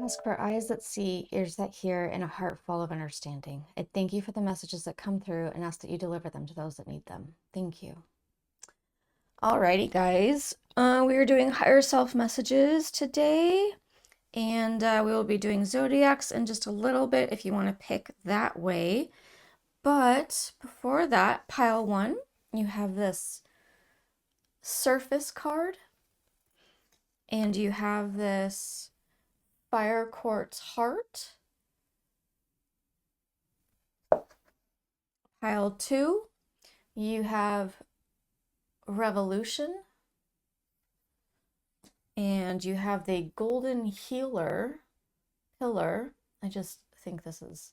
Ask for eyes that see, ears that hear, and a heart full of understanding. I thank you for the messages that come through and ask that you deliver them to those that need them. Thank you. Alrighty, guys. We are doing higher self messages today, and we will be doing zodiacs in just a little bit if you want to pick that way. But before that, pile one, you have this surface card, and you have this fire quartz heart. Pile two, you have revolution, and you have the golden healer pillar. I just think this is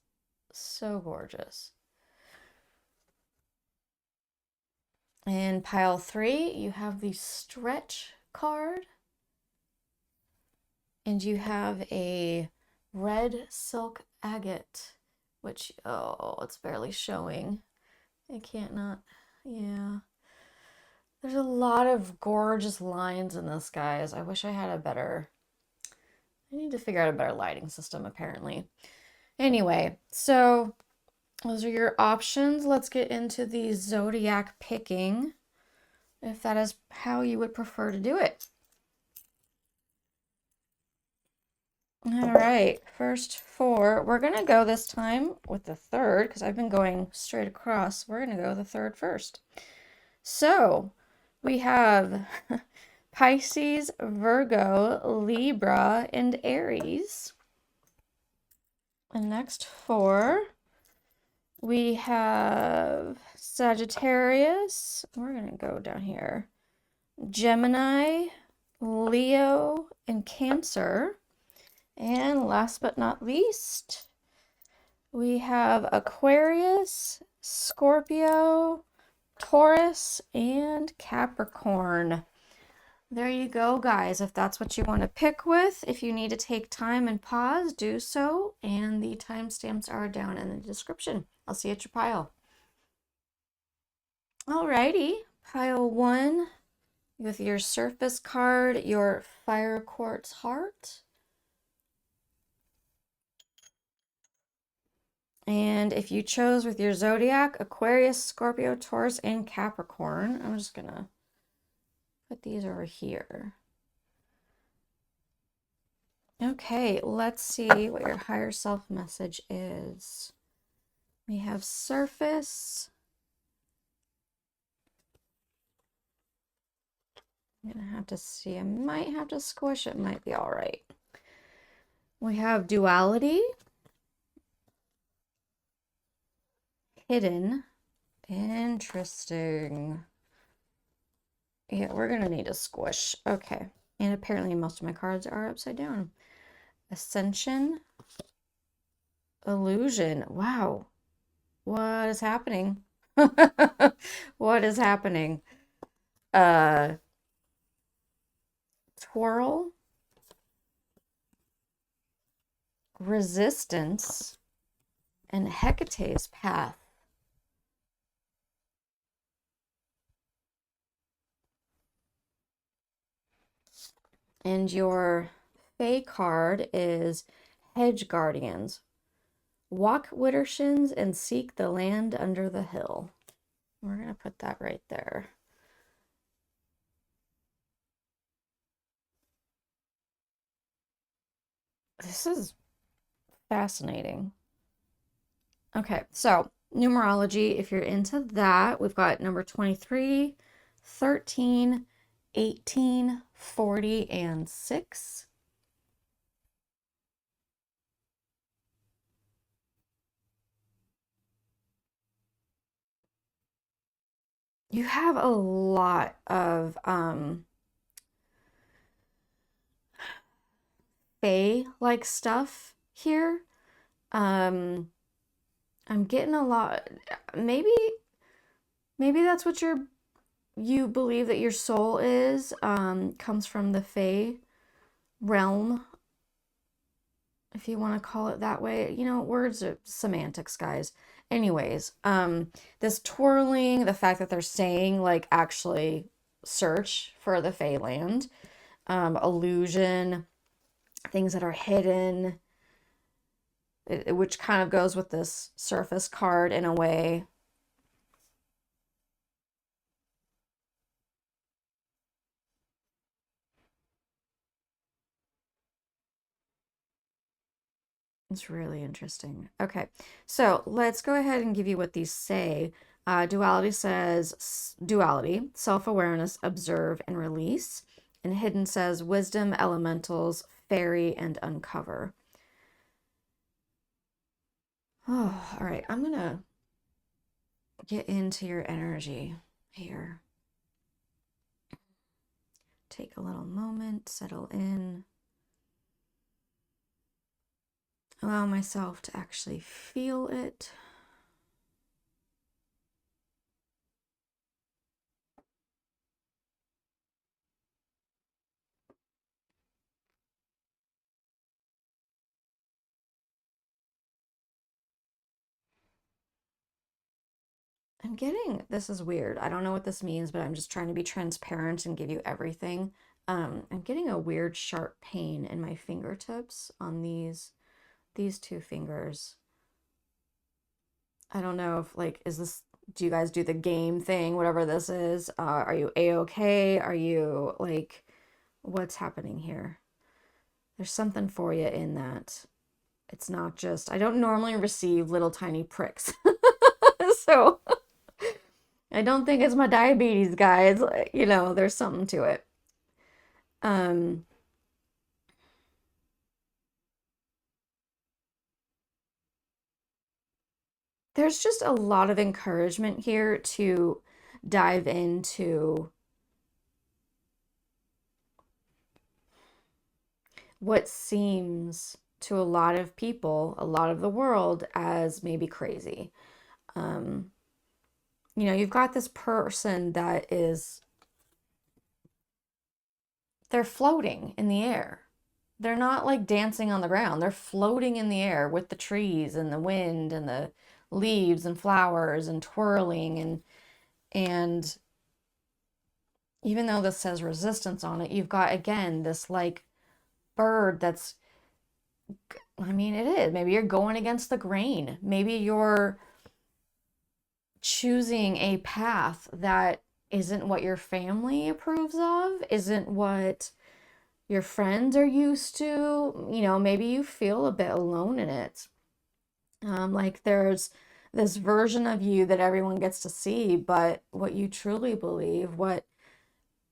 so gorgeous. In pile three, you have the stretch card, and you have a red silk agate, which, oh, it's barely showing. I can't not, yeah. There's a lot of gorgeous lines in this, guys. I wish I had a better, I need to figure out a better lighting system, apparently. Anyway, so those are your options. Let's get into the zodiac picking, if that is how you would prefer to do it. All right, first four. We're going to go this time with the third because I've been going straight across. We're going to go the third first. So we have Pisces, Virgo, Libra, and Aries. The next four, we have Sagittarius. We're going to go down here. Gemini, Leo, and Cancer. And last but not least, we have Aquarius, Scorpio, Taurus, and Capricorn. There you go, guys. If that's what you want to pick with, if you need to take time and pause, do so. And the timestamps are down in the description. I'll see you at your pile. Alrighty, pile one with your surface card, your fire quartz heart. And if you chose with your zodiac, Aquarius, Scorpio, Taurus, and Capricorn, I'm just going to put these over here. Okay, let's see what your higher self message is. We have surface. I'm going to have to see. I might have to squish it. Might be all right. We have duality. Hidden. Interesting. Yeah, we're going to need a squish. Okay. And apparently most of my cards are upside down. Ascension. Illusion. Wow. What is happening? What is happening? Twirl. Resistance. And Hecate's path. And your Fae card is Hedge Guardians. Walk widdershins and seek the land under the hill. We're going to put that right there. This is fascinating. Okay, so numerology, if you're into that, we've got number 23, 13, 18, 40, and 6. You have a lot of Fae-like stuff here. I'm getting a lot. Maybe that's what you believe that your soul is. Comes from the Fae realm, if you want to call it that way. You know, words are semantics, guys. Anyways, this twirling, the fact that they're saying like actually search for the Fae land, illusion, things that are hidden, which kind of goes with this surface card in a way. It's really interesting. Okay, so let's go ahead and give you what these say. Duality says duality, self awareness, observe, and release. And hidden says wisdom, elementals, fairy, and uncover. Oh, all right. I'm going to get into your energy here. Take a little moment, settle in. Allow myself to actually feel it. I'm getting, this is weird. I don't know what this means, but I'm just trying to be transparent and give you everything. I'm getting a weird sharp pain in my fingertips on these two fingers. I don't know if like, is this, do you guys do the game thing, whatever this is? Are you a-okay? Are you like, what's happening here? There's something for you in that. It's not just, I don't normally receive little tiny pricks. So I don't think it's my diabetes, guys. You know, there's something to it. Um, there's just a lot of encouragement here to dive into what seems to a lot of people, a lot of the world, as maybe crazy. Um, you know, you've got this person that is, they're floating in the air. They're not like dancing on the ground. They're floating in the air with the trees and the wind and the leaves and flowers and twirling and even though this says resistance on it, you've got again this like bird that's, I mean, it is. Maybe you're going against the grain. Maybe you're choosing a path that isn't what your family approves of, isn't what your friends are used to. You know, maybe you feel a bit alone in it. Like there's this version of you that everyone gets to see, but what you truly believe, what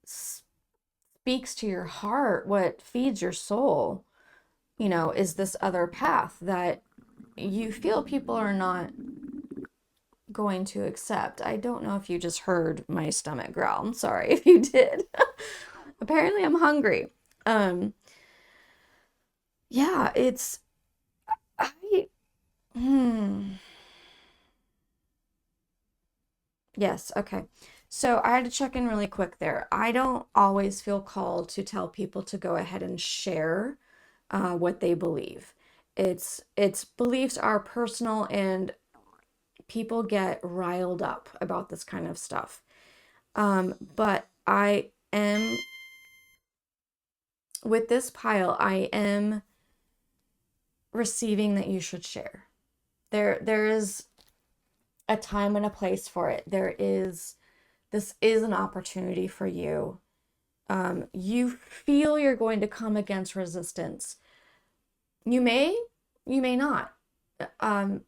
speaks to your heart, what feeds your soul, you know, is this other path that you feel people are not going to accept. I don't know if you just heard my stomach growl. I'm sorry if you did. Apparently I'm hungry. Um yeah, it's I hmm. Yes, okay. So I had to check in really quick there. I don't always feel called to tell people to go ahead and share what they believe. It's beliefs are personal and people get riled up about this kind of stuff. But I am with this pile, I am receiving that you should share. There is a time and a place for it. This is an opportunity for you. You feel you're going to come against resistance. You may, you may not.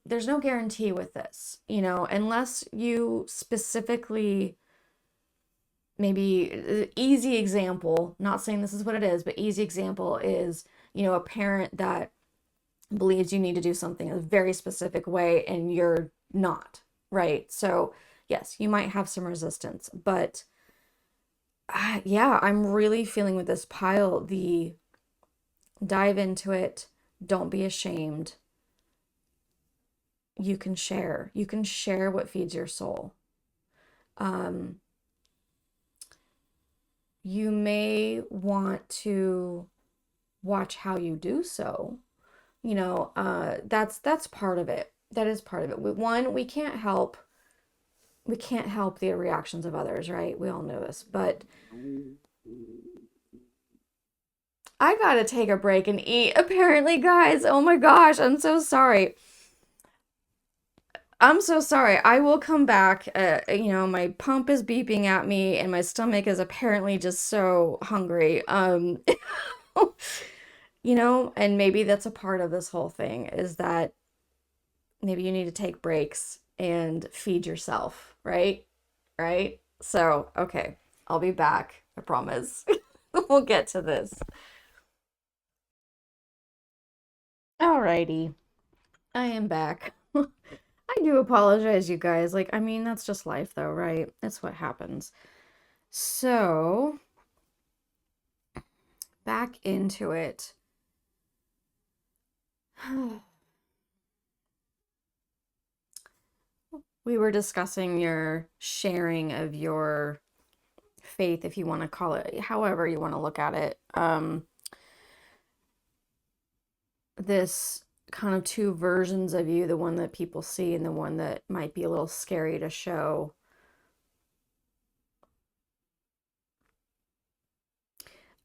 There's no guarantee with this, you know, unless you specifically, maybe easy example, not saying this is what it is, but easy example is, you know, a parent that believes you need to do something in a very specific way and you're not, right? So, yes, you might have some resistance, but yeah, I'm really feeling with this pile the dive into it, don't be ashamed. You can share. You can share what feeds your soul. Um, you may want to watch how you do so. You know, that's part of it. That is part of it. One, we can't help the reactions of others, right? We all know this, but I gotta take a break and eat, apparently, guys. Oh my gosh, I'm so sorry. I'm so sorry. I will come back. My pump is beeping at me, and my stomach is apparently just so hungry. And maybe that's a part of this whole thing is that maybe you need to take breaks and feed yourself, right? Right? So, okay, I'll be back. I promise. We'll get to this. Alrighty, I am back. I do apologize, you guys. Like, I mean, that's just life, though, right? That's what happens. So, back into it. We were discussing your sharing of your faith, if you want to call it, however you want to look at it. This kind of two versions of you, the one that people see and the one that might be a little scary to show.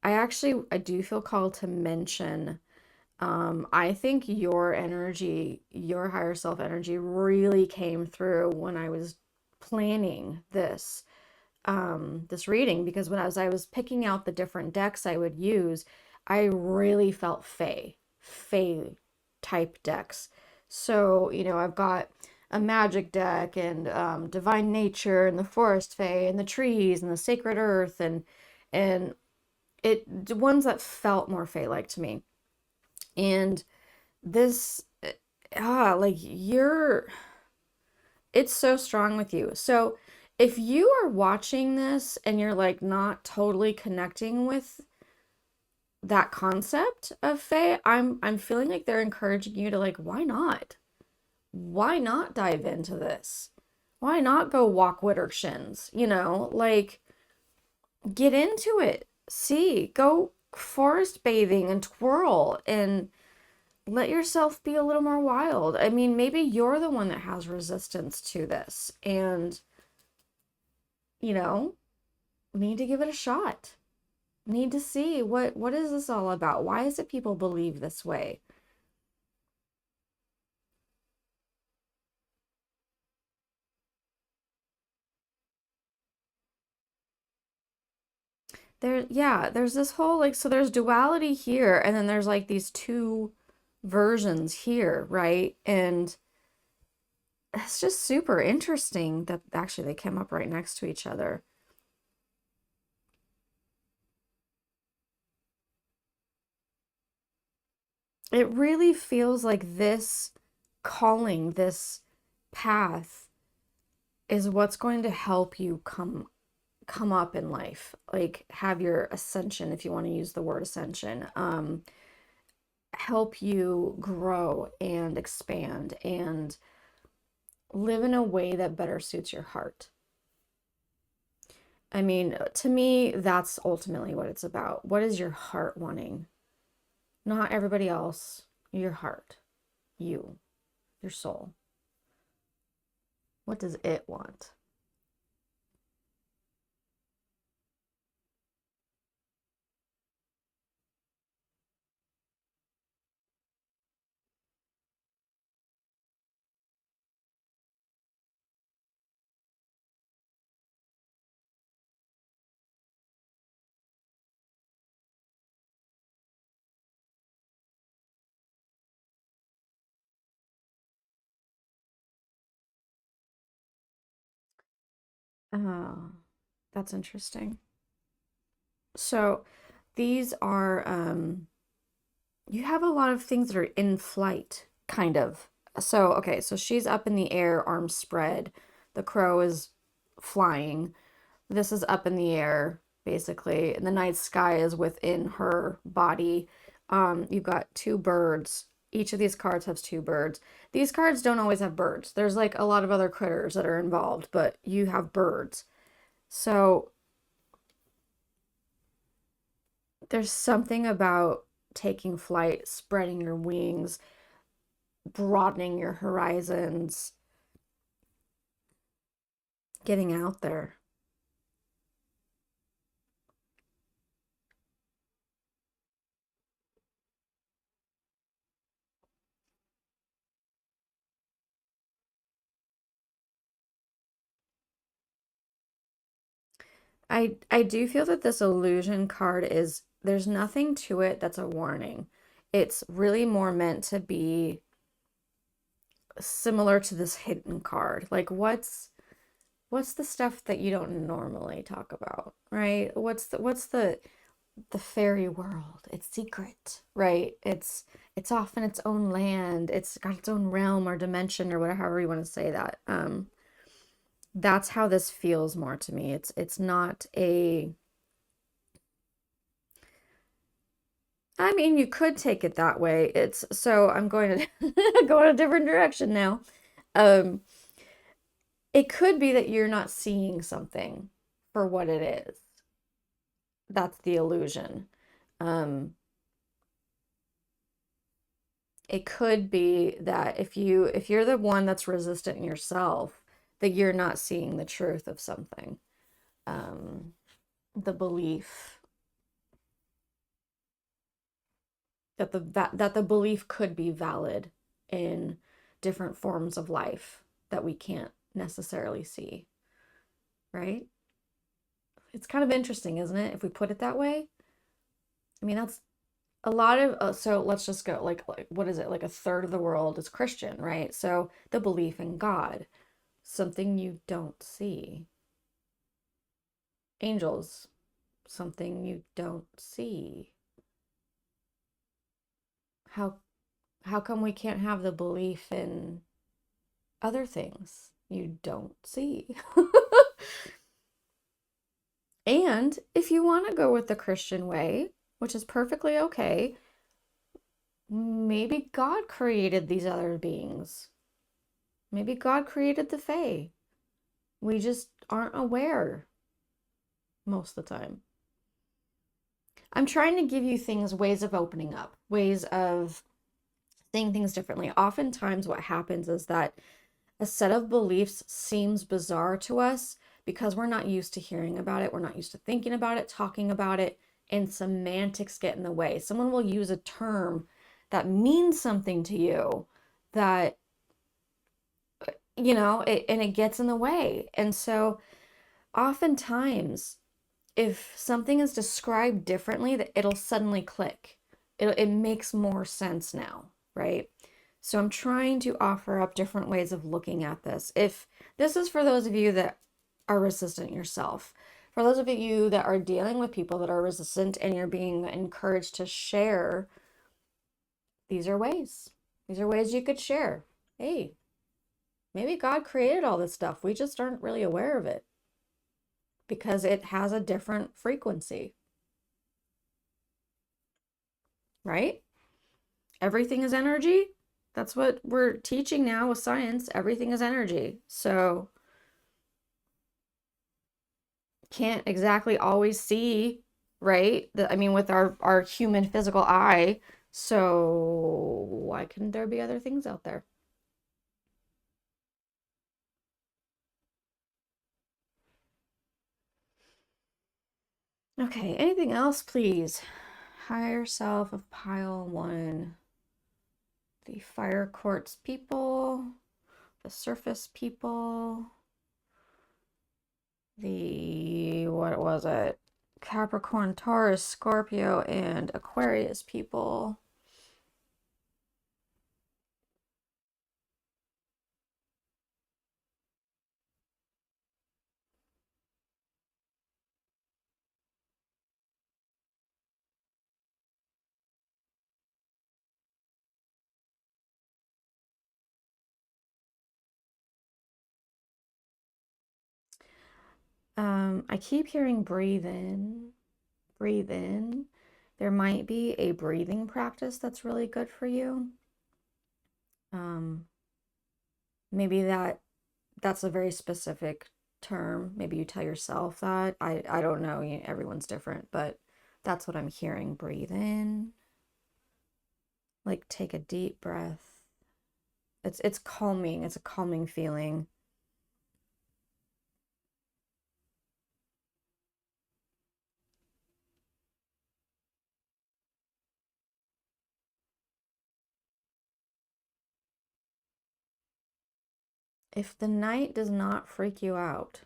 I do feel called to mention, I think your energy, your higher self energy really came through when I was planning this reading, because when I was picking out the different decks I would use, I really felt Fae type decks. So, I've got a magic deck and divine nature and the forest Fae and the trees and the sacred earth and the ones that felt more Fae-like to me. And this like it's so strong with you. So if you are watching this and you're like not totally connecting with that concept of Fae, I'm feeling like they're encouraging you to like, why not? Why not dive into this? Why not go walk Widdershins? Like get into it. See, go forest bathing and twirl and let yourself be a little more wild. I mean, maybe you're the one that has resistance to this and, you know, need to give it a shot. Need to see what is this all about? Why is it people believe this way? There's this whole like so there's duality here and then there's like these two versions here, right? And it's just super interesting that actually they came up right next to each other. It really feels like this calling, this path is what's going to help you come up in life, like have your ascension, if you want to use the word ascension, help you grow and expand and live in a way that better suits your heart. I mean, to me, that's ultimately what it's about. What is your heart wanting? Not everybody else, your heart, you, your soul. What does it want? Oh, that's interesting. So these are you have a lot of things that are in flight, kind of. So, okay, so she's up in the air, arms spread. The crow is flying. This is up in the air, basically, and the night sky is within her body. You've got two birds. Each of these cards has two birds. These cards don't always have birds. There's like a lot of other critters that are involved, but you have birds. So there's something about taking flight, spreading your wings, broadening your horizons, getting out there. I do feel that this illusion card is there's nothing to it that's a warning. It's really more meant to be similar to this hidden card. Like what's the stuff that you don't normally talk about, right? What's the fairy world? It's secret, right? It's off in its own land. It's got its own realm or dimension or whatever, however you want to say that. That's how this feels more to me. It's not a I mean, you could take it that way. It's so I'm going to go in a different direction now. Um, it could be that you're not seeing something for what it is. That's the illusion. Um, it could be that if you're the one that's resistant yourself, that you're not seeing the truth of something. Um, the belief that the belief could be valid in different forms of life that we can't necessarily see, right? It's kind of interesting, isn't it? If we put it that way. I mean, that's a lot of so let's just go like what is it? Like a third of the world is Christian, right? So the belief in God, something you don't see. Angels, something you don't see. How how come we can't have the belief in other things you don't see? And if you want to go with the Christian way, which is perfectly okay, maybe God created these other beings. Maybe God created the Fae. We just aren't aware most of the time. I'm trying to give you things, ways of opening up, ways of seeing things differently. Oftentimes, what happens is that a set of beliefs seems bizarre to us because we're not used to hearing about it. We're not used to thinking about it, talking about it, and semantics get in the way. Someone will use a term that means something to you that, and it gets in the way. And so, oftentimes, if something is described differently, that it'll suddenly click. It makes more sense now, right? So I'm trying to offer up different ways of looking at this. If this is for those of you that are resistant yourself, for those of you that are dealing with people that are resistant and you're being encouraged to share, these are ways. These are ways you could share. Hey, maybe God created all this stuff. We just aren't really aware of it because it has a different frequency, right? Everything is energy. That's what we're teaching now with science. Everything is energy. So can't exactly always see, right? I mean, with our human physical eye. So why couldn't there be other things out there? Okay, anything else, please? Higher self of pile one. The fire quartz people, the surface people, the, what was it? Capricorn, Taurus, Scorpio, and Aquarius people. I keep hearing breathe in, breathe in. There might be a breathing practice that's really good for you. Um, maybe that's a very specific term. Maybe you tell yourself that. I don't know. Everyone's different, but that's what I'm hearing. Breathe in. Like take a deep breath. It's calming. It's a calming feeling. If the night does not freak you out,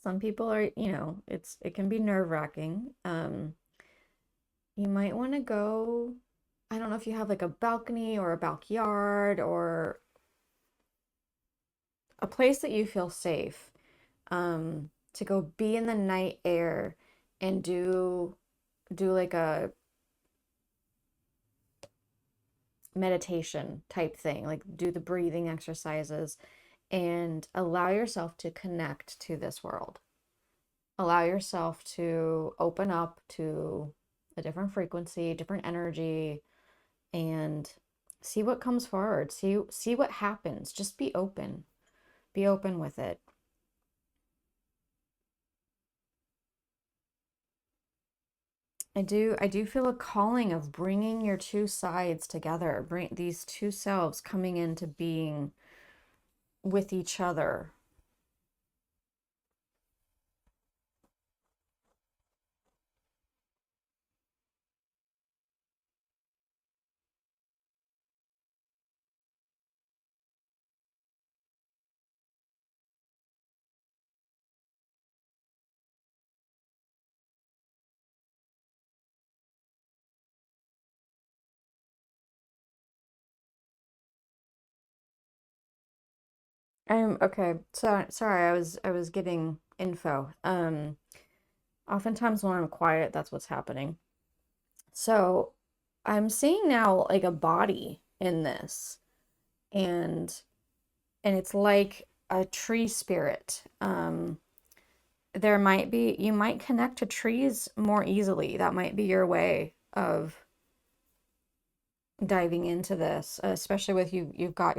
Some people are, it can be nerve-wracking. You might want to go, I don't know if you have like a balcony or a backyard or a place that you feel safe, to go be in the night air and do like a meditation type thing, like do the breathing exercises and allow yourself to connect to this world. Allow yourself to open up to a different frequency, different energy, and see what comes forward. See what happens. Just be open. Be open with it. I do feel a calling of bringing your two sides together, bring these two selves coming into being with each other. Okay. So sorry, I was getting info. Oftentimes when I'm quiet, that's what's happening. So I'm seeing now like a body in this, and it's like a tree spirit. You might connect to trees more easily. That might be your way of diving into this, especially with you've got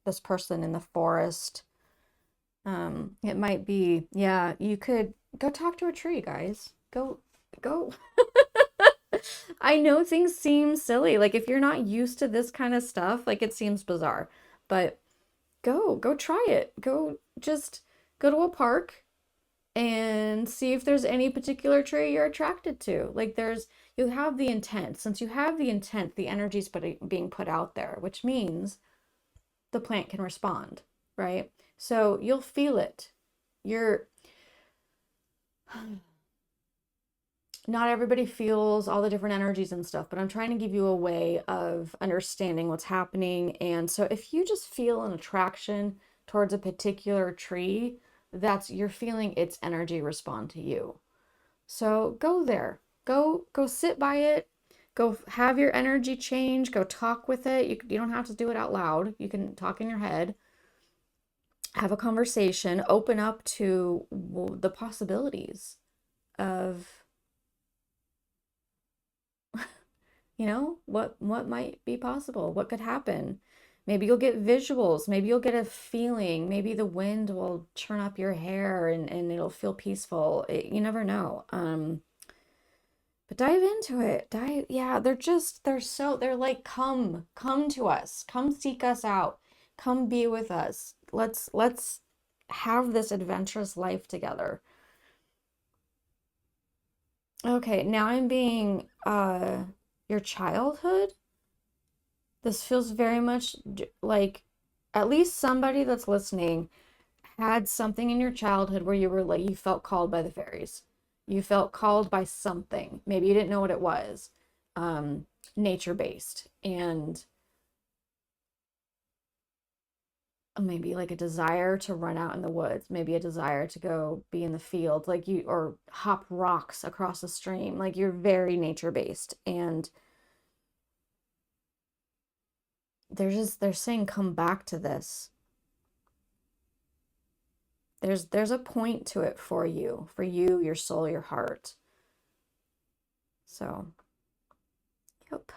this person in the forest. It might be, yeah, you could go talk to a tree, guys. Go. I know things seem silly. Like if you're not used to this kind of stuff, like it seems bizarre. But go try it. Just go to a park and see if there's any particular tree you're attracted to. Like you have the intent. Since you have the intent, the energy's being put out there, which means the plant can respond, right? So you'll feel it. You're Not everybody feels all the different energies and stuff, but I'm trying to give you a way of understanding what's happening. And so if you just feel an attraction towards a particular tree, you're feeling its energy respond to you. So go there. Go sit by it. Go have your energy change. Go talk with it. You don't have to do it out loud. You can talk in your head. Have a conversation. Open up to the possibilities of what might be possible, what could happen. Maybe you'll get visuals, maybe you'll get a feeling, maybe the wind will churn up your hair and it'll feel peaceful. You never know. But dive into it. Yeah, they're like, come to us, come seek us out, come be with us. Let's have this adventurous life together. Okay, now I'm being your childhood. This feels very much like at least somebody that's listening had something in your childhood where you were like, you felt called by the fairies. You felt called by something. Maybe you didn't know what it was. Nature based. And maybe like a desire to run out in the woods, maybe a desire to go be in the field, or hop rocks across a stream. Like you're very nature based. And they're saying come back to this. There's a point to it for you, your soul, your heart. So, yep.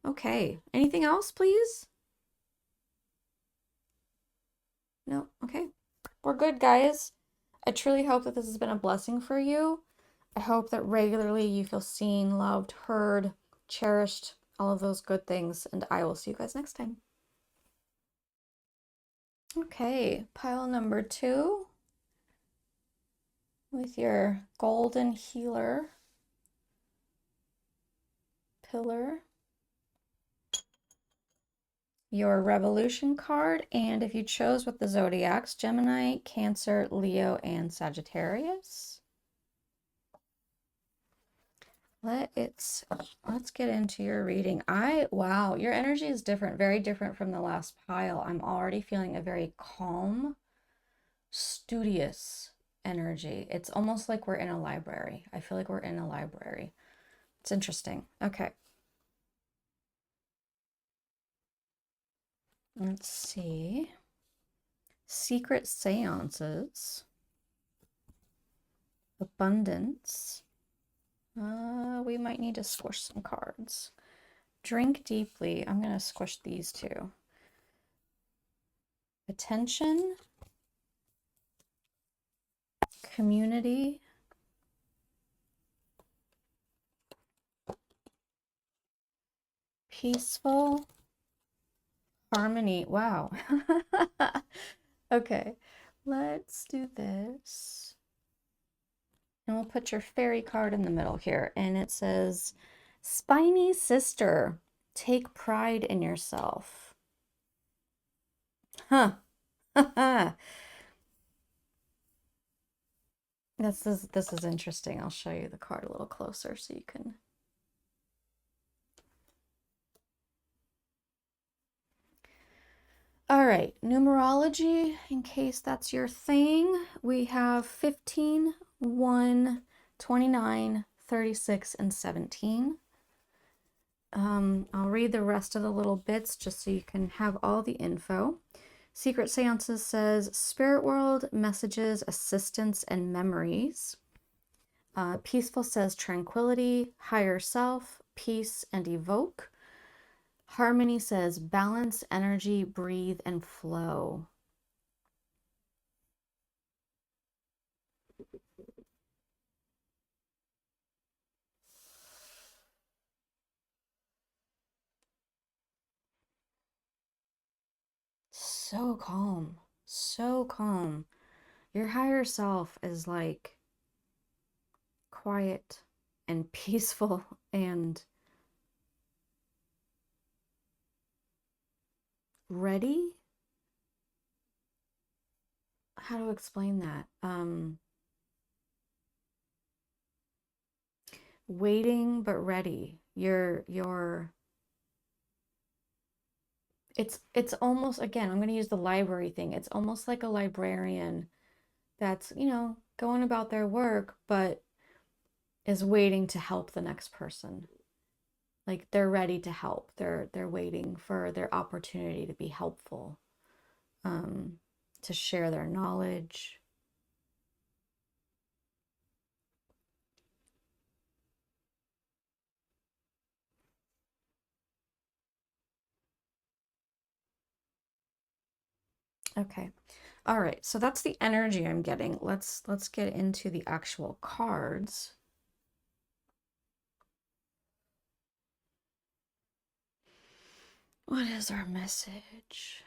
Okay. Anything else, please? No. Okay. We're good, guys. I truly hope that this has been a blessing for you. I hope that regularly you feel seen, loved, heard, cherished, all of those good things, and I will see you guys next time. Okay, pile number 2 with your golden healer pillar, your revolution card, and if you chose with the zodiacs, Gemini, Cancer, Leo, and Sagittarius. Let's get into your reading. Wow, your energy is different, very different from the last pile. I'm already feeling a very calm, studious energy. It's almost like we're in a library. I feel like we're in a library. It's interesting. Okay. Let's see. Secret seances. Abundance. We might need to squish some cards. Drink deeply. I'm going to squish these two. Attention. Community. Peaceful. Harmony. Wow. Okay. Let's do this. And we'll put your fairy card in the middle here. And it says, Spiny sister, take pride in yourself. Huh. This is interesting. I'll show you the card a little closer so you can. All right, numerology, in case that's your thing, we have 15, 1, 29, 36, and 17. I'll read the rest of the little bits just so you can have all the info. Secret Seances says spirit world, messages, assistance, and memories. Peaceful says tranquility, higher self, peace, and evoke. Harmony says balance, energy, breathe, and flow. So calm, so calm. Your higher self is like quiet and peaceful and ready. How to explain that? Waiting but ready. It's almost, again, I'm going to use the library thing. It's almost like a librarian that's, going about their work, but is waiting to help the next person. Like they're ready to help. They're waiting for their opportunity to be helpful, to share their knowledge. Okay. All right. So that's the energy I'm getting. Let's get into the actual cards. What is our message?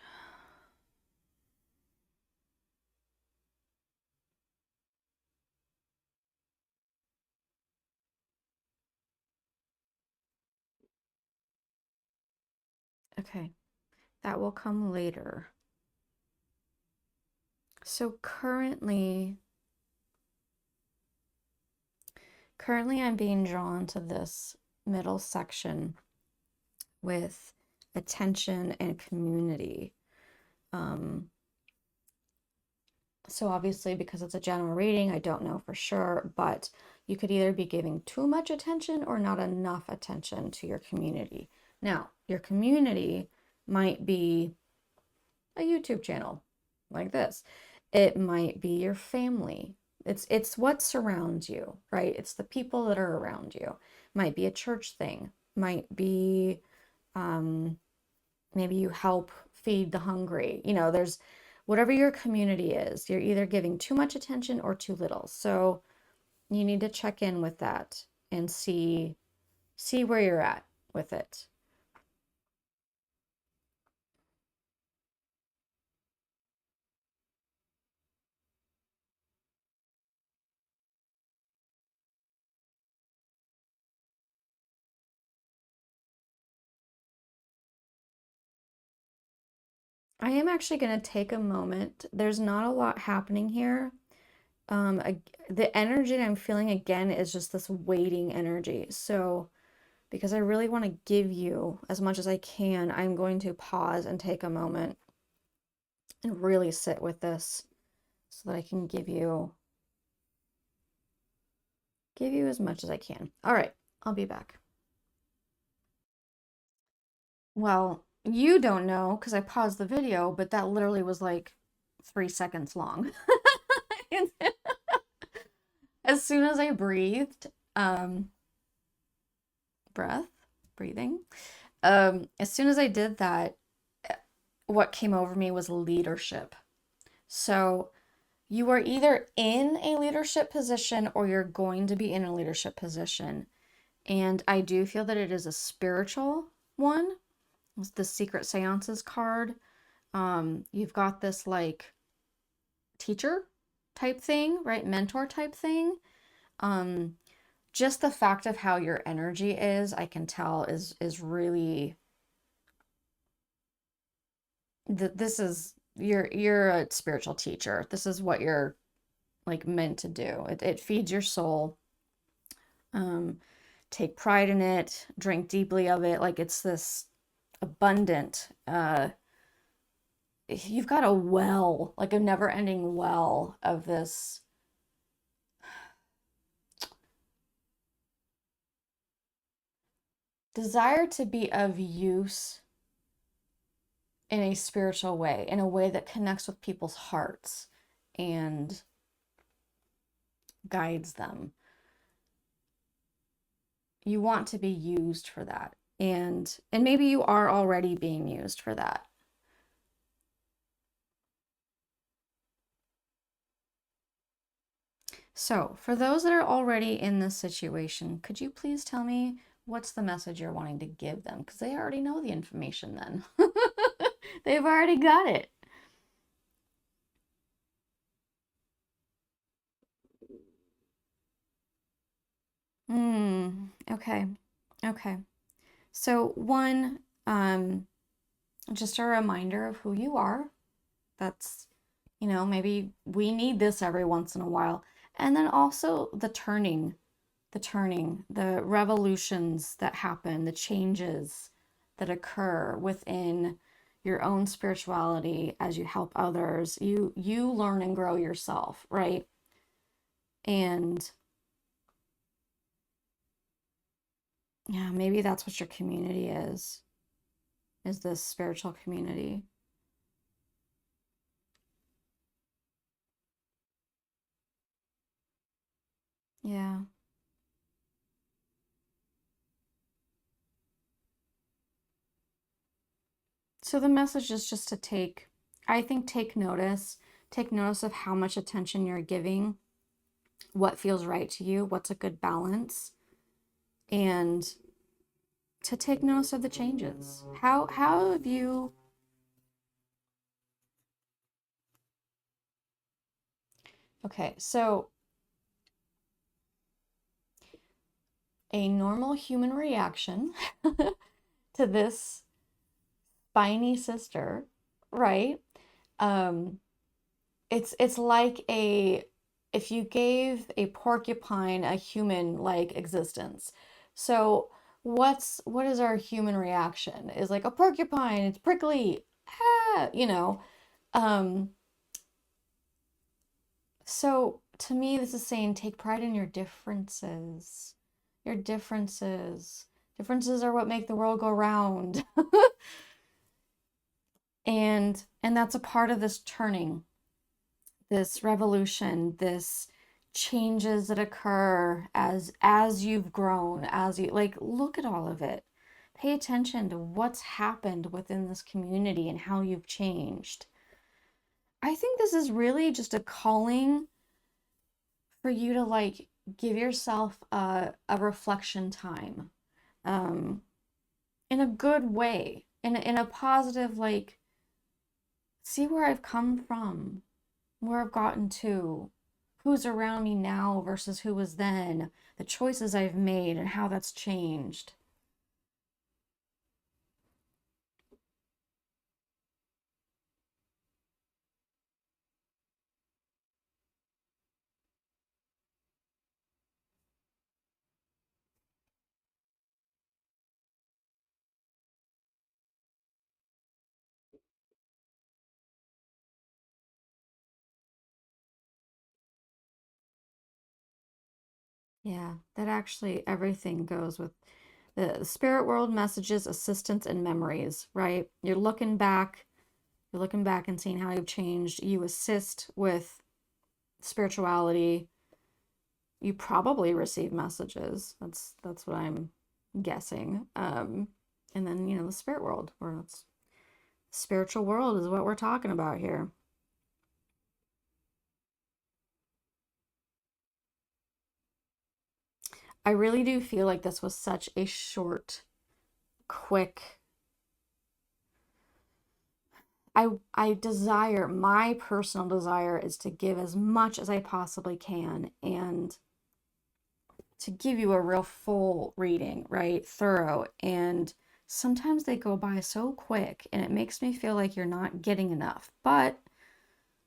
Okay. That will come later. So currently I'm being drawn to this middle section with attention and community. So obviously, because it's a general reading, I don't know for sure, but you could either be giving too much attention or not enough attention to your community. Now, your community might be a YouTube channel like this. It might be your family. It's what surrounds you, right? It's the people that are around you. Might be a church thing. Might be maybe you help feed the hungry. There's whatever your community is, you're either giving too much attention or too little. So you need to check in with that and see where you're at with it. I am actually going to take a moment. There's not a lot happening here. The energy that I'm feeling again is just this waiting energy. So, because I really want to give you as much as I can, I'm going to pause and take a moment and really sit with this so that I can give you as much as I can. All right, I'll be back. Well, you don't know because I paused the video, but that literally was like 3 seconds long. As soon as I breathed, breath, breathing, as soon as I did that, what came over me was leadership. So you are either in a leadership position or you're going to be in a leadership position. And I do feel that it is a spiritual one. It's the Secret Seances card. You've got this like teacher type thing, right? Mentor type thing. Um, just the fact of how your energy is, I can tell is really this is you're a spiritual teacher. This is what you're like meant to do. It feeds your soul. Um, take pride in it, drink deeply of it. Like it's this abundant, you've got a well, like a never-ending well of this desire to be of use in a spiritual way, in a way that connects with people's hearts and guides them. You want to be used for that. And maybe you are already being used for that. So, for those that are already in this situation, could you please tell me what's the message you're wanting to give them? Because they already know the information then. They've already got it. Okay. Okay. So one, just a reminder of who you are. That's, maybe we need this every once in a while. And then also the revolutions that happen, the changes that occur within your own spirituality as you help others. You learn and grow yourself, right? And yeah, maybe that's what your community is this spiritual community. Yeah. So the message is just to I think take notice of how much attention you're giving, what feels right to you, what's a good balance, and to take notice of the changes. How have you Okay, so a normal human reaction to this spiny sister, right? Um, it's like a if you gave a porcupine a human like existence. So what is our human reaction? Is like a porcupine, it's prickly. Ah. Um, so to me this is saying take pride in your differences. Your differences. Differences are what make the world go round. And that's a part of this turning, this revolution, this changes that occur as you've grown, as you like look at all of it. Pay attention to what's happened within this community and how you've changed. I think this is really just a calling for you to like give yourself a reflection time, um, in a good way, in a positive, like, see where I've come from, where I've gotten to, who's around me now versus who was then, the choices I've made and how that's changed. Yeah, that actually everything goes with the spirit world messages, assistance, and memories, right? You're looking back and seeing how you've changed. You assist with spirituality. You probably receive messages. That's what I'm guessing. And then, the spirit world, where it's spiritual world is what we're talking about here. I really do feel like this was such a short, quick. I desire, my personal desire is to give as much as I possibly can and to give you a real full reading, right? Thorough. And sometimes they go by so quick and it makes me feel like you're not getting enough. But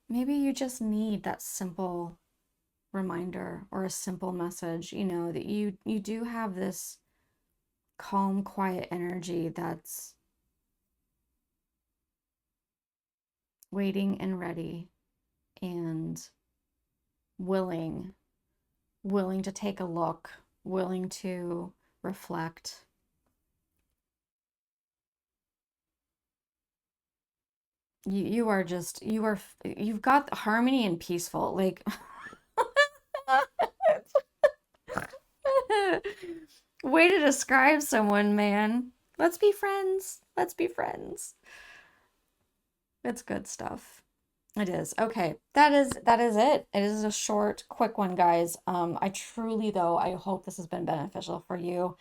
maybe you just need that simple reminder or a simple message, that you do have this calm, quiet energy that's waiting and ready and willing, willing to take a look, willing to reflect. You are just you've got harmony and peaceful. Like way to describe someone, man. Let's be friends. Let's be friends. It's good stuff. It is. Okay. That is it. It is a short, quick one, guys. I truly though, I hope this has been beneficial for you.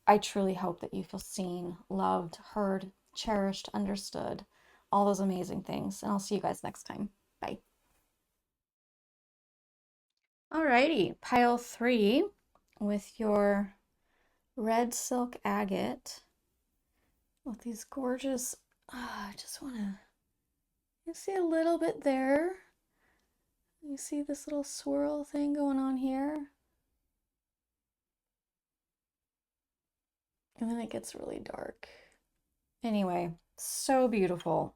I truly hope that you feel seen, loved, heard, cherished, understood, all those amazing things. And I'll see you guys next time. Bye. Alrighty, pile 3 with your red silk agate with these gorgeous, I just want to, you see a little bit there. You see this little swirl thing going on here? And then it gets really dark. Anyway, so beautiful.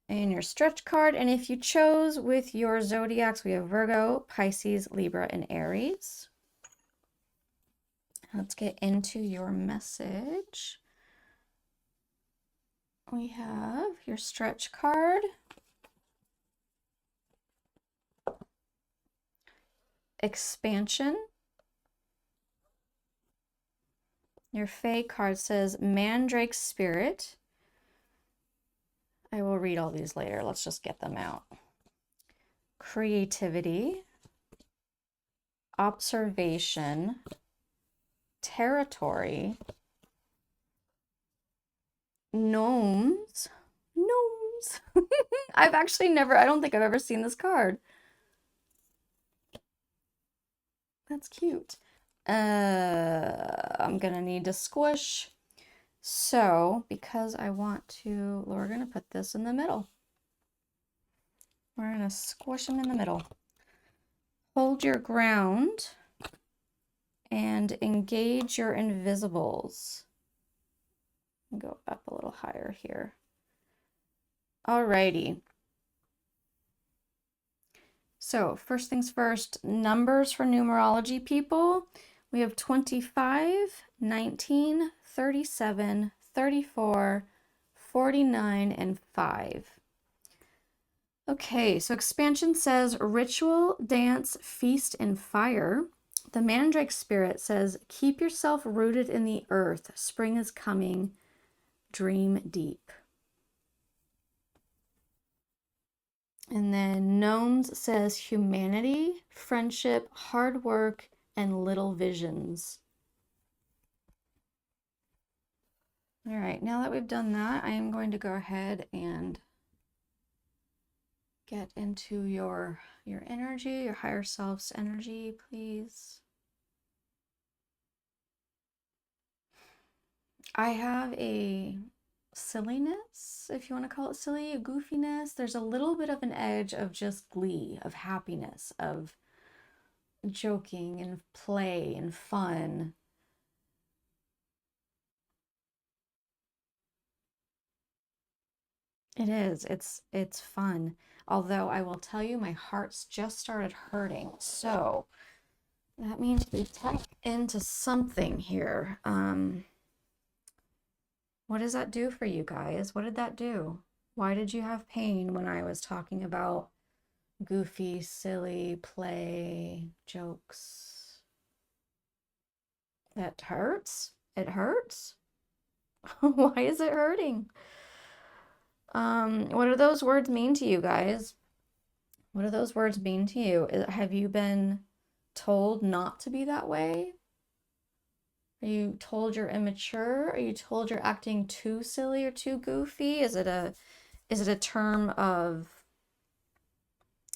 And your stretch card. And if you chose with your zodiacs, we have Virgo, Pisces, Libra, and Aries. Let's get into your message. We have your stretch card. Expansion. Your Fae card says Mandrake Spirit. I will read all these later. Let's just get them out. Creativity. Observation. Territory. Gnomes. Gnomes. I don't think I've ever seen this card. That's cute. I'm gonna need to squish. So, because we're gonna put this in the middle. We're gonna squish them in the middle. Hold your ground and engage your invisibles. Go up a little higher here. Alrighty. So, first things first, numbers for numerology people. We have 25, 19, 37, 34, 49, and 5. Okay, so expansion says ritual, dance, feast, and fire. The Mandrake Spirit says keep yourself rooted in the earth. Spring is coming. Dream deep. And then Gnomes says humanity, friendship, hard work, and little visions. All right, now that we've done that, I am going to go ahead and get into your energy, your higher self's energy, please. I have a silliness, if you want to call it silly, a goofiness. There's a little bit of an edge of just glee, of happiness, of joking and play and fun. It is. It's fun. Although I will tell you, my heart's just started hurting. So That means we tap into something here. What does that do for you guys? What did that do? Why did you have pain when I was talking about goofy, silly play jokes? That hurts? It hurts? Why is it hurting? What do those words mean to you guys? What do those words mean to you? Have you been told not to be that way? Are you told you're immature? Are you told you're acting too silly or too goofy? Is it a term of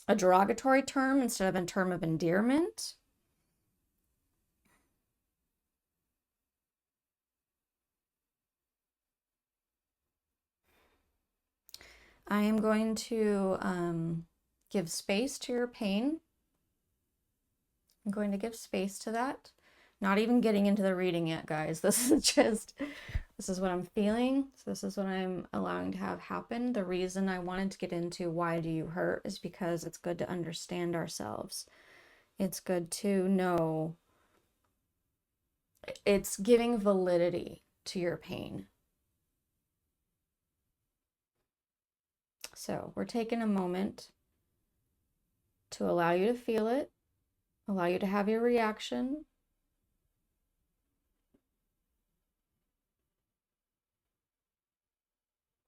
a derogatory term instead of a term of endearment? I am going to give space to your pain. I'm going to give space to that. Not even getting into the reading yet, guys. This is what I'm feeling. So this is what I'm allowing to have happen. The reason I wanted to get into why do you hurt is because it's good to understand ourselves. It's good to know. It's giving validity to your pain. So we're taking a moment to allow you to feel it, allow you to have your reaction.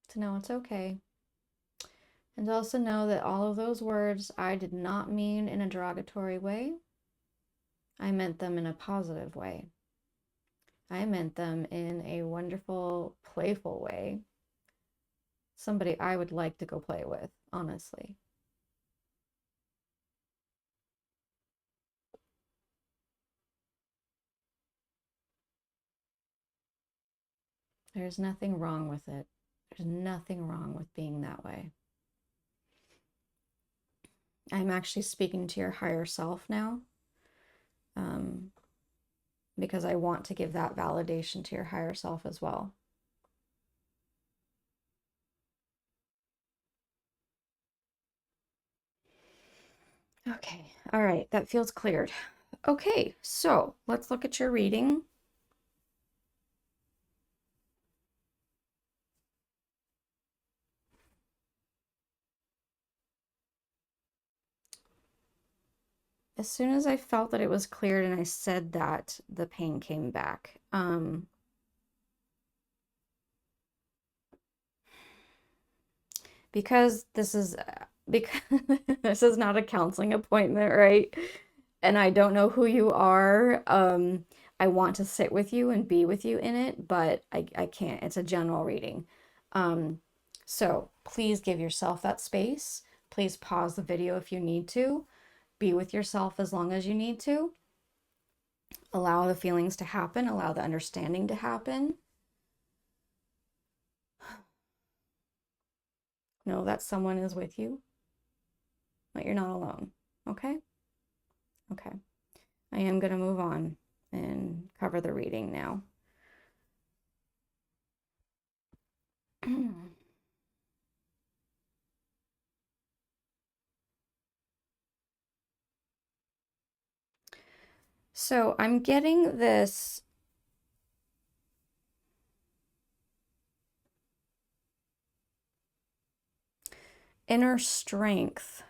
To know it's okay. And also know that all of those words I did not mean in a derogatory way. I meant them in a positive way. I meant them in a wonderful, playful way. Somebody I would like to go play with, honestly. There's nothing wrong with it. There's nothing wrong with being that way. I'm actually speaking to your higher self now, because I want to give that validation to your higher self as well. Okay, all right, that feels cleared. Okay, so let's look at your reading. As soon as I felt that it was cleared and I said that, the pain came back. Because this is because this is not a counseling appointment, right? And I don't know who you are. I want to sit with you and be with you in it, but I can't. It's a general reading. So please give yourself that space. Please pause the video if you need to. Be with yourself as long as you need to. Allow the feelings to happen, allow the understanding to happen. Know that someone is with you, that you're not alone. Okay? Okay. I am going to move on and cover the reading now. So I'm getting this inner strength.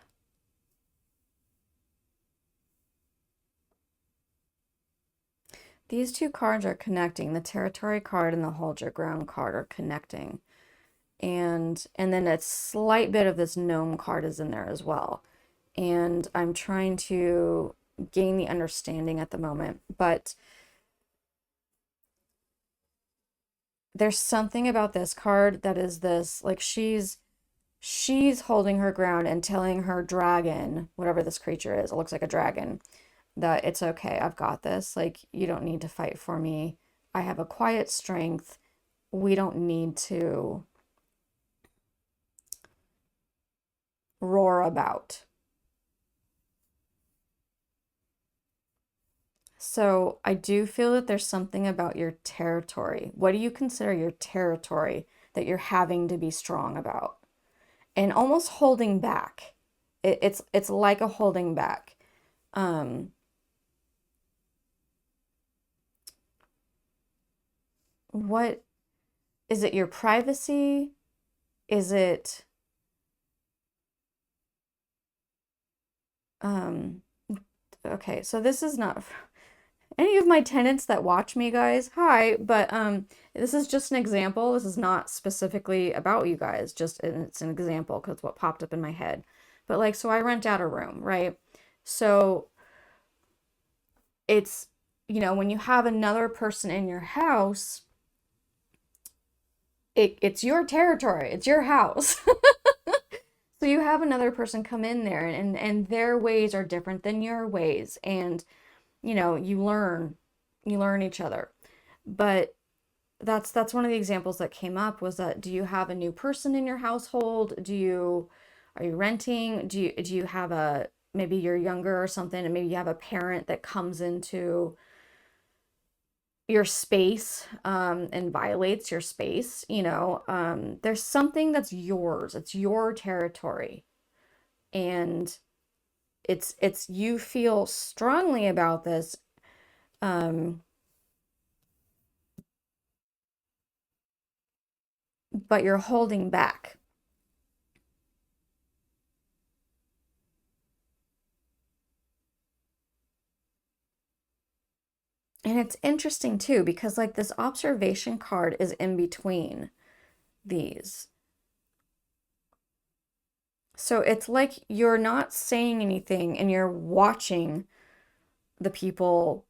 These two cards are connecting. The territory card and the hold your ground card are connecting. And then a slight bit of this gnome card is in there as well. And I'm trying to gain the understanding at the moment, but there's something about this card that is this, like she's holding her ground and telling her dragon, whatever this creature is, it looks like a dragon, that it's okay, I've got this. Like, you don't need to fight for me. I have a quiet strength. We don't need to roar about. So I do feel that there's something about your territory. What do you consider your territory that you're having to be strong about? And almost holding back. It's like a holding back. what is it, your privacy? Is it um okay, so this is not any of my tenants that watch me, guys. Hi, but this is just an example. This is not specifically about you guys. Just it's an example because what popped up in my head. But like, so I rent out a room, right? So it's, when you have another person in your house, it's your territory. It's your house. So you have another person come in there and their ways are different than your ways. And, you learn each other. But that's one of the examples that came up was that do you have a new person in your household? Are you renting? Do you have a maybe you're younger or something and maybe you have a parent that comes into your space and violates your space, there's something that's yours. It's your territory. And it's you feel strongly about this um but you're holding back. And it's interesting too, because like this observation card is in between these. So it's like you're not saying anything and you're watching the people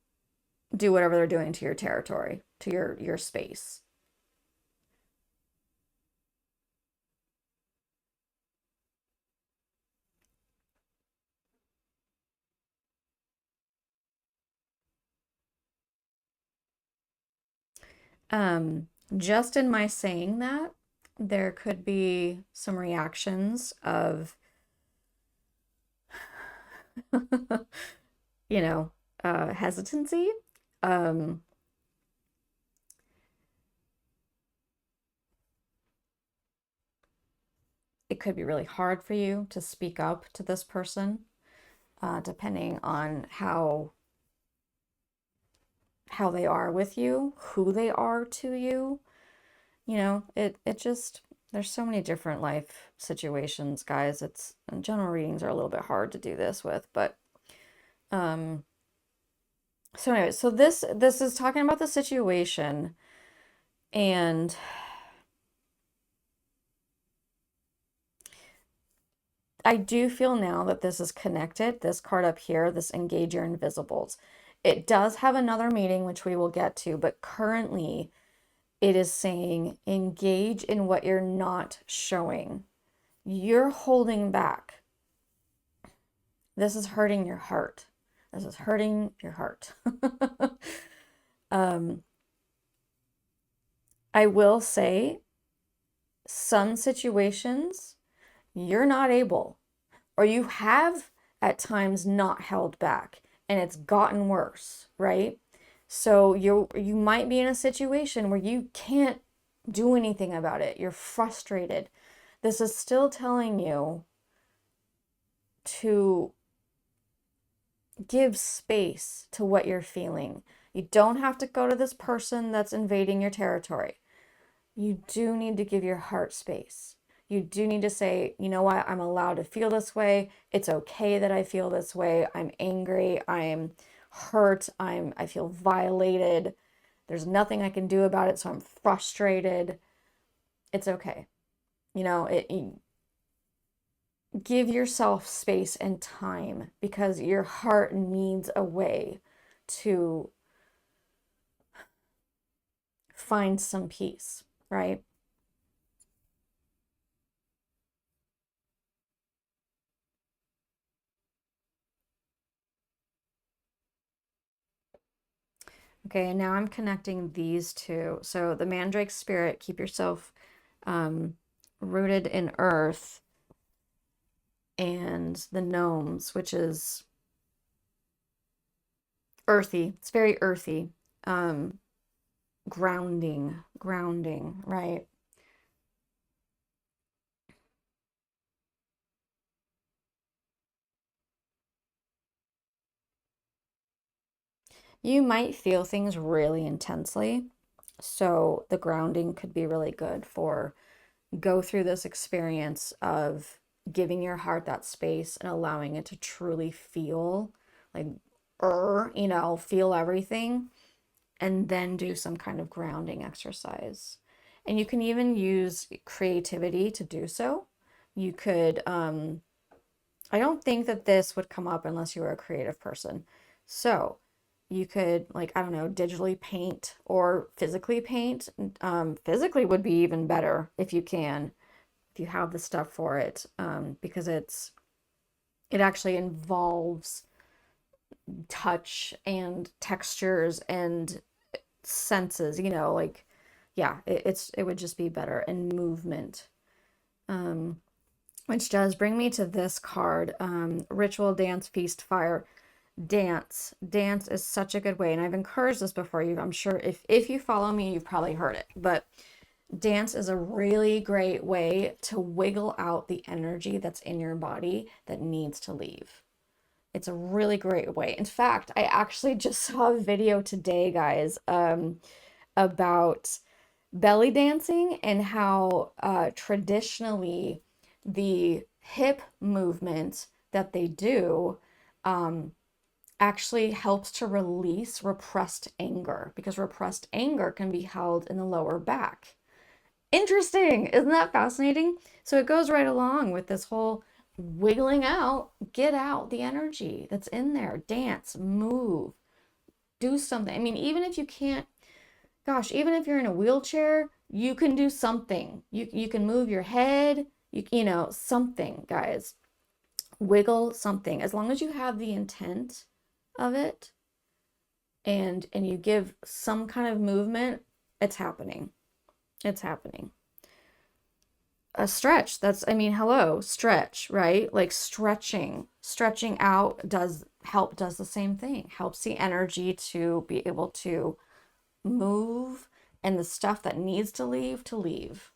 do whatever they're doing to your territory, to your space. Just in my saying that, there could be some reactions of, you know, hesitancy. Um, it could be really hard for you to speak up to this person, depending on how they are with you, who they are to you. It just there's so many different life situations, guys. It's and general readings are a little bit hard to do this with, but um so anyway, so this is talking about the situation and I do feel now that this is connected, this card up here, this engage your invisibles. It does have another meaning, which we will get to, but currently it is saying engage in what you're not showing. You're holding back. This is hurting your heart. This is hurting your heart. um, I will say some situations you're not able, or you have at times not held back and it's gotten worse, right? So you might be in a situation where you can't do anything about it. You're frustrated. This is still telling you to give space to what you're feeling. You don't have to go to this person that's invading your territory. You do need to give your heart space. You do need to say, you know what, I'm allowed to feel this way. It's okay that I feel this way. I'm angry. I'm hurt. I feel violated. There's nothing I can do about it, so I'm frustrated. It's okay. Give yourself space and time because your heart needs a way to find some peace, right? Okay, and now I'm connecting these two. So the mandrake spirit, keep yourself um, rooted in earth, and the gnomes, which is earthy. It's very earthy. Um, grounding, right? You might feel things really intensely. So the grounding could be really good for go through this experience of giving your heart that space and allowing it to truly feel like, feel everything, and then do some kind of grounding exercise. And you can even use creativity to do so. You could, I don't think that this would come up unless you were a creative person. So you could, like, I don't know, digitally paint or physically paint. Physically would be even better if you can, if you have the stuff for it, because it actually involves touch and textures and senses, like, yeah, it would just be better, and movement. Um, which does bring me to this card, Ritual, Dance, Feast, Fire. Dance is such a good way, and I've encouraged this before. I'm sure if you follow me, you've probably heard it, but dance is a really great way to wiggle out the energy that's in your body that needs to leave. It's a really great way. In fact, I actually just saw a video today, guys, about belly dancing and how traditionally the hip movement that they do actually helps to release repressed anger, because repressed anger can be held in the lower back. Interesting. Isn't that fascinating? So it goes right along with this whole wiggling out, get out the energy that's in there, dance, move, do something. I mean, even if you can't, gosh, even if you're in a wheelchair, you can do something. You can move your head, something, guys. Wiggle something. As long as you have the intent of it, and you give some kind of movement, it's happening. It's happening. A stretch, that's, I mean, hello, stretch, right? Like stretching out does the same thing, helps the energy to be able to move, and the stuff that needs to leave, to leave.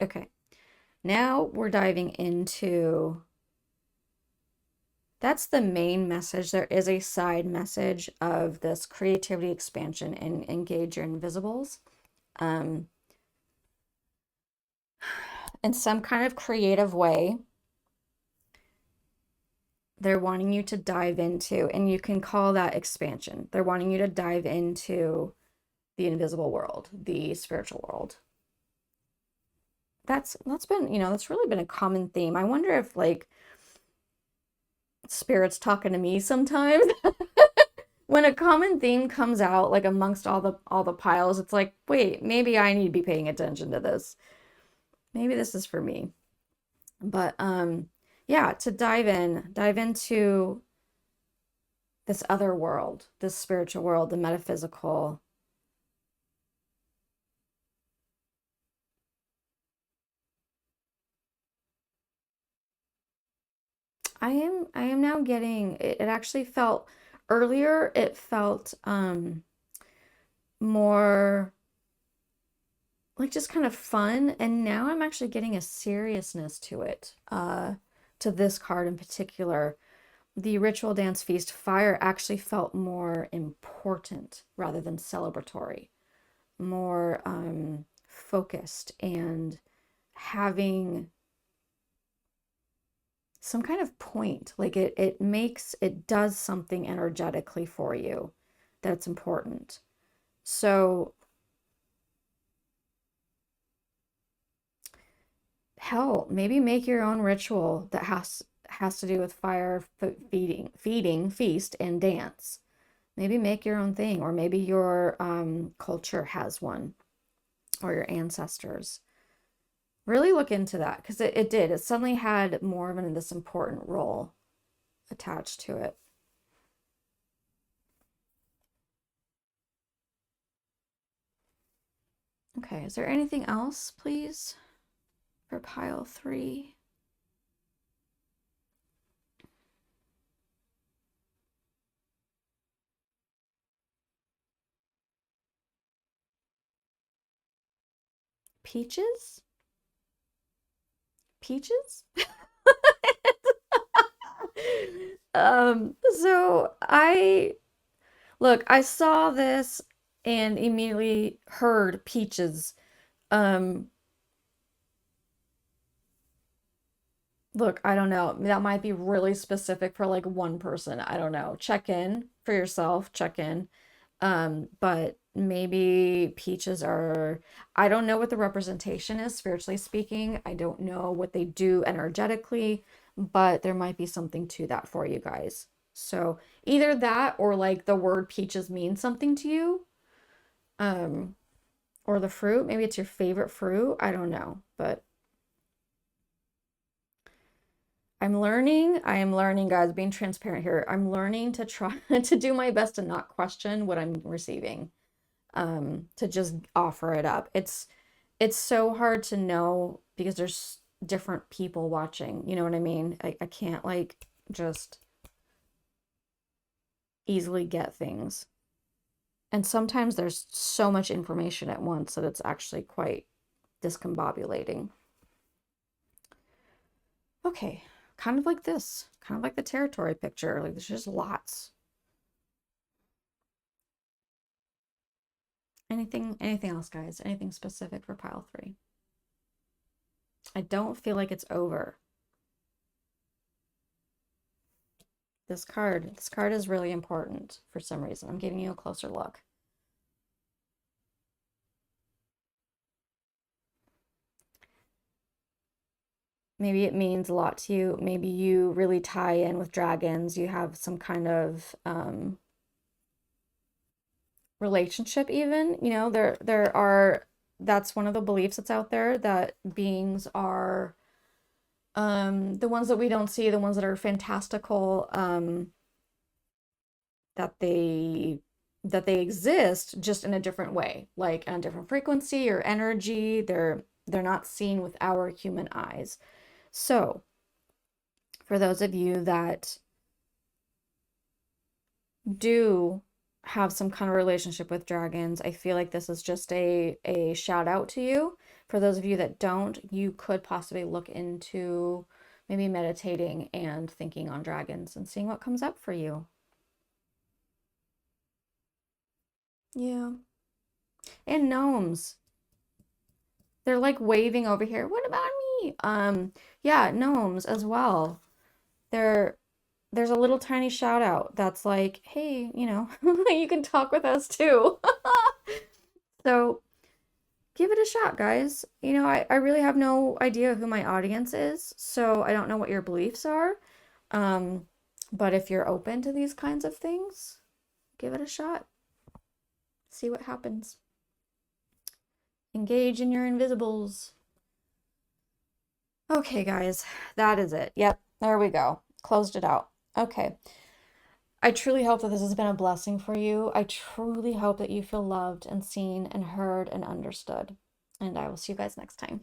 Okay, now we're diving into, that's the main message. There is a side message of this creativity expansion and engage your invisibles. Um, in some kind of creative way, they're wanting you to dive into, and you can call that expansion. They're wanting you to dive into the invisible world, the spiritual world. That's been, that's really been a common theme. I wonder if, like, spirit's talking to me sometimes. When a common theme comes out, like amongst all the piles, it's like, wait, maybe I need to be paying attention to this. Maybe this is for me. But yeah, to dive into this other world, this spiritual world, the metaphysical. I am now getting it, it actually felt, earlier it felt more like just kind of fun, and now I'm actually getting a seriousness to it, to this card in particular. The Ritual, Dance, Feast, Fire actually felt more important rather than celebratory, more focused, and having some kind of point. Like it does something energetically for you that's important. So hell, maybe make your own ritual that has to do with fire, feeding, feast, and dance. Maybe make your own thing, or maybe your culture has one, or your ancestors. Really look into that, because it did. It suddenly had more of this important role attached to it. Okay, is there anything else, please, for pile 3? Peaches? peaches. So I saw this and immediately heard peaches. Um, Look, I don't know. That might be really specific for like one person. I don't know. Check in for yourself, check in. But maybe peaches are, I don't know what the representation is spiritually speaking. I don't know what they do energetically, but there might be something to that for you guys. So either that or like the word peaches means something to you. Um, or the fruit. Maybe it's your favorite fruit. I don't know, but I am learning, guys, being transparent here. I'm learning to try to do my best to not question what I'm receiving, to just offer it up. It's so hard to know because there's different people watching. You know what I mean? I can't like just easily get things. And sometimes there's so much information at once that it's actually quite discombobulating. Okay, kind of like this, kind of like the territory picture. Like there's just lots. Anything else, guys? Anything specific for pile three? I don't feel like it's over. This card is really important for some reason. I'm giving you a closer look. Maybe it means a lot to you. Maybe you really tie in with dragons. You have some kind of relationship even. You know, there are that's one of the beliefs that's out there that beings are the ones that we don't see, the ones that are fantastical, that they exist just in a different way, like in a different frequency or energy. They're not seen with our human eyes. So, for those of you that do have some kind of relationship with dragons, I feel like this is just a shout out to you. For those of you that don't, you could possibly look into maybe meditating and thinking on dragons and seeing what comes up for you. Yeah. And gnomes. They're like waving over here. What about me? Yeah, gnomes as well. They're there's a little tiny shout out that's like, hey, you know, you can talk with us too. So give it a shot, guys. You know, I really have no idea who my audience is, so I don't know what your beliefs are. Um, but if you're open to these kinds of things, give it a shot. See what happens. Engage in your invisibles. Okay, guys, that is it. Yep, there we go. Closed it out. Okay. I truly hope that this has been a blessing for you. I truly hope that you feel loved and seen and heard and understood. And I will see you guys next time.